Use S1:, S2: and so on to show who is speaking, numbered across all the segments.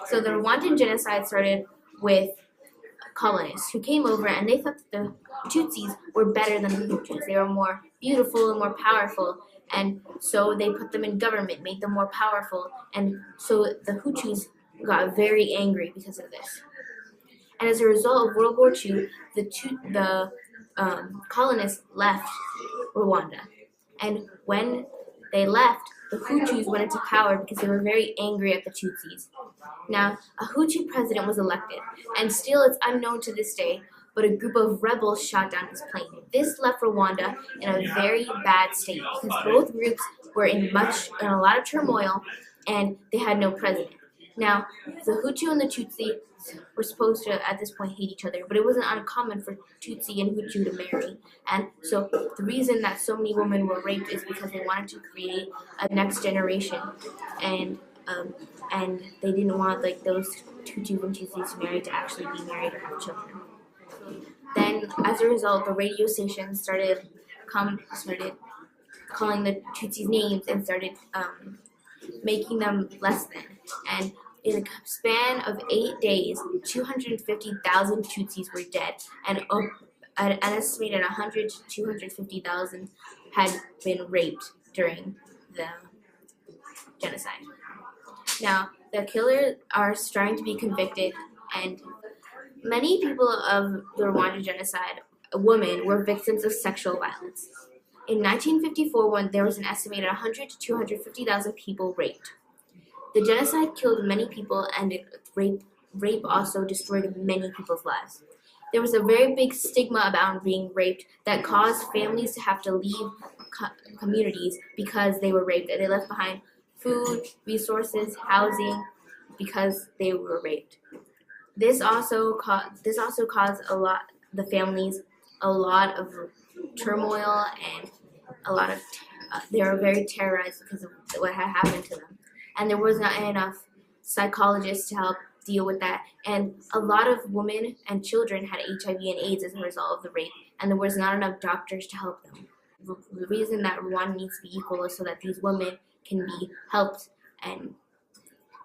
S1: So the Rwandan genocide started with colonists who came over and they thought that the Tutsis were better than the Hutus. They were more beautiful and more powerful, and so they put them in government, made them more powerful, and so the Hutus got very angry because of this. And as a result of World War II, the colonists left Rwanda. And when they left, the Hutus went into power because they were very angry at the Tutsis. Now, a Hutu president was elected, and still it's unknown to this day, but a group of rebels shot down his plane. This left Rwanda in a very bad state because both groups were in a lot of turmoil, and they had no president. Now, the Hutu and the Tutsi were supposed to, at this point, hate each other, but it wasn't uncommon for Tutsi and Hutu to marry. And so the reason that so many women were raped is because they wanted to create a next generation, and and they didn't want like those Hutu and Tutsis to marry to actually be married or have children. Then, as a result, the radio stations started calling the Tutsis names and started making them less than. And in a span of 8 days, 250,000 Tutsis were dead, and an estimated 100 to 250,000 had been raped during the genocide. Now, the killers are starting to be convicted, and many people of the Rwanda genocide, women, were victims of sexual violence. In 1954, when there was an estimated 100 to 250,000 people raped. The genocide killed many people, and rape also destroyed many people's lives. There was a very big stigma about being raped that caused families to have to leave communities because they were raped, and they left behind food, resources, housing, because they were raped. This also caused the families a lot of turmoil, and they were very terrorized because of what had happened to them. And there was not enough psychologists to help deal with that. And a lot of women and children had HIV and AIDS as a result of the rape, and there was not enough doctors to help them. The reason that Rwanda needs to be equal is so that these women can be helped, and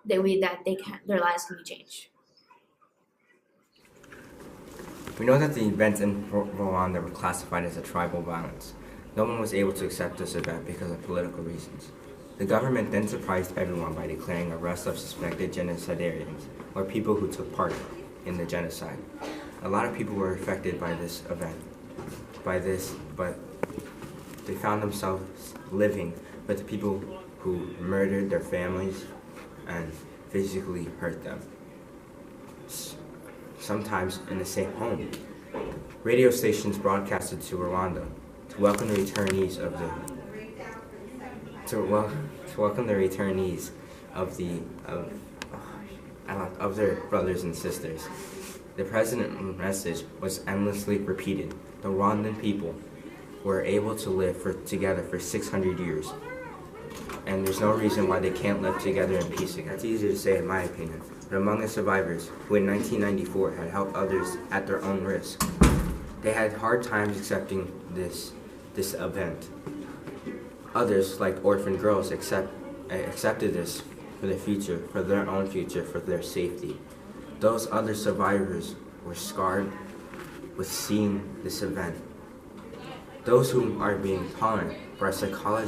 S1: their lives can be changed.
S2: We know that the events in Rwanda were classified as a tribal violence. No one was able to accept this event because of political reasons. The government then surprised everyone by declaring arrests of suspected genocidarians, or people who took part in the genocide. A lot of people were affected by this event, but they found themselves living with the people who murdered their families and physically hurt them, sometimes in the same home. Radio stations broadcasted to Rwanda to welcome the returnees of their brothers and sisters. The president's message was endlessly repeated. The Rwandan people were able to live together for 600 years, and there's no reason why they can't live together in peace again. That's easy to say in my opinion, but among the survivors, who in 1994 had helped others at their own risk, they had hard times accepting this event. Others, like orphan girls, accepted this for the future, for their own future, for their safety. Those other survivors were scarred with seeing this event. Those who are being tolerant but are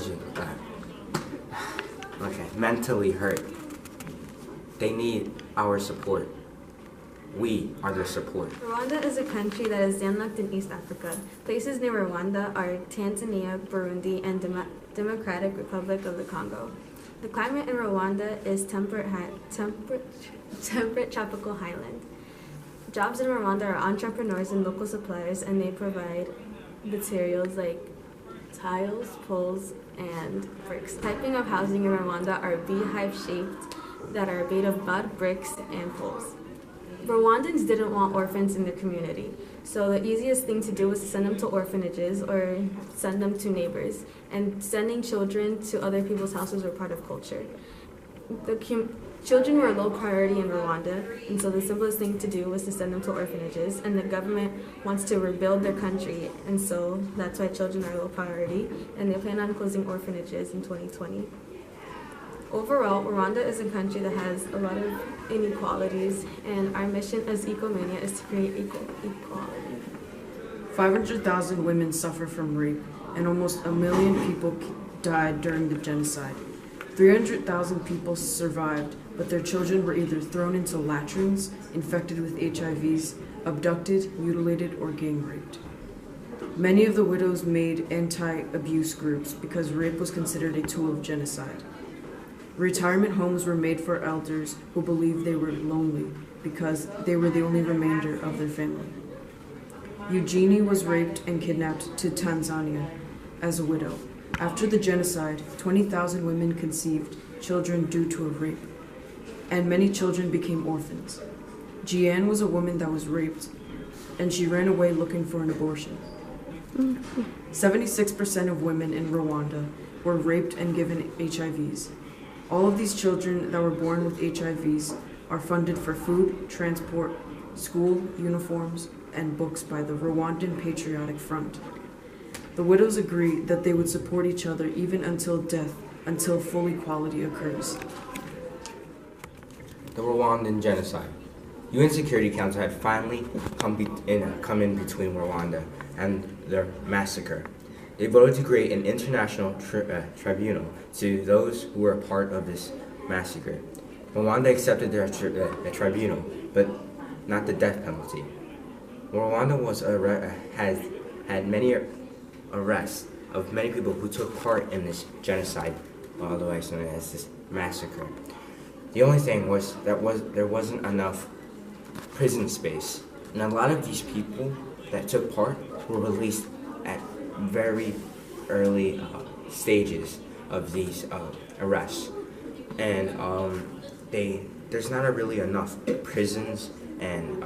S2: mentally hurt, they need our support. We are their support.
S3: Rwanda is a country that is landlocked in East Africa. Places near Rwanda are Tanzania, Burundi, and Democratic Republic of the Congo. The climate in Rwanda is temperate tropical highland. Jobs in Rwanda are entrepreneurs and local suppliers, and they provide materials like tiles, poles, and bricks. Typing of housing in Rwanda are beehive-shaped that are made of mud, bricks, and poles. Rwandans didn't want orphans in their community, so the easiest thing to do was to send them to orphanages or send them to neighbors, and sending children to other people's houses were part of culture. Children were low priority in Rwanda, and so the simplest thing to do was to send them to orphanages, and the government wants to rebuild their country, and so that's why children are low priority, and they plan on closing orphanages in 2020. Overall, Rwanda is a country that has a lot of inequalities, and our mission as Ecomania is to create equality.
S4: 500,000 women suffer from rape, and almost 1 million people died during the genocide. 300,000 people survived, but their children were either thrown into latrines, infected with HIVs, abducted, mutilated, or gang raped. Many of the widows made anti-abuse groups because rape was considered a tool of genocide. Retirement homes were made for elders who believed they were lonely because they were the only remainder of their family. Eugenie was raped and kidnapped to Tanzania as a widow. After the genocide, 20,000 women conceived children due to a rape, and many children became orphans. Jeanne was a woman that was raped, and she ran away looking for an abortion. 76% of women in Rwanda were raped and given HIVs. All of these children that were born with HIVs are funded for food, transport, school, uniforms, and books by the Rwandan Patriotic Front. The widows agree that they would support each other even until death, until full equality occurs.
S2: The Rwandan genocide. UN Security Council had finally come in between Rwanda and their massacre. They voted to create an international tribunal to those who were a part of this massacre. Rwanda accepted their tribunal, but not the death penalty. Rwanda had many arrests of many people who took part in this genocide, otherwise known as this massacre. The only thing was that there wasn't enough prison space, and a lot of these people that took part were released at very early stages of these arrests, and there's not really enough prisons and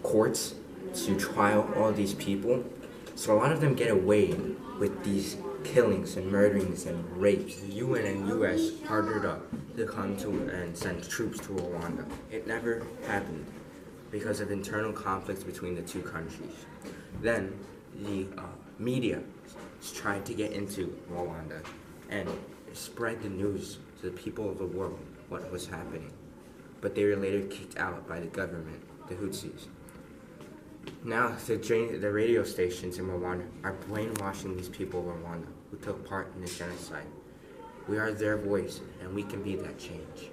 S2: courts to trial all these people, so a lot of them get away with these killings and murderings and rapes. The UN and US partnered up to come to and send troops to Rwanda. It never happened because of internal conflicts between the two countries. Then the media tried to get into Rwanda and spread the news to the people of the world what was happening, but they were later kicked out by the government, the Hutsis. Now the radio stations in Rwanda are brainwashing these people of Rwanda who took part in the genocide. We are their voice, and we can be that change.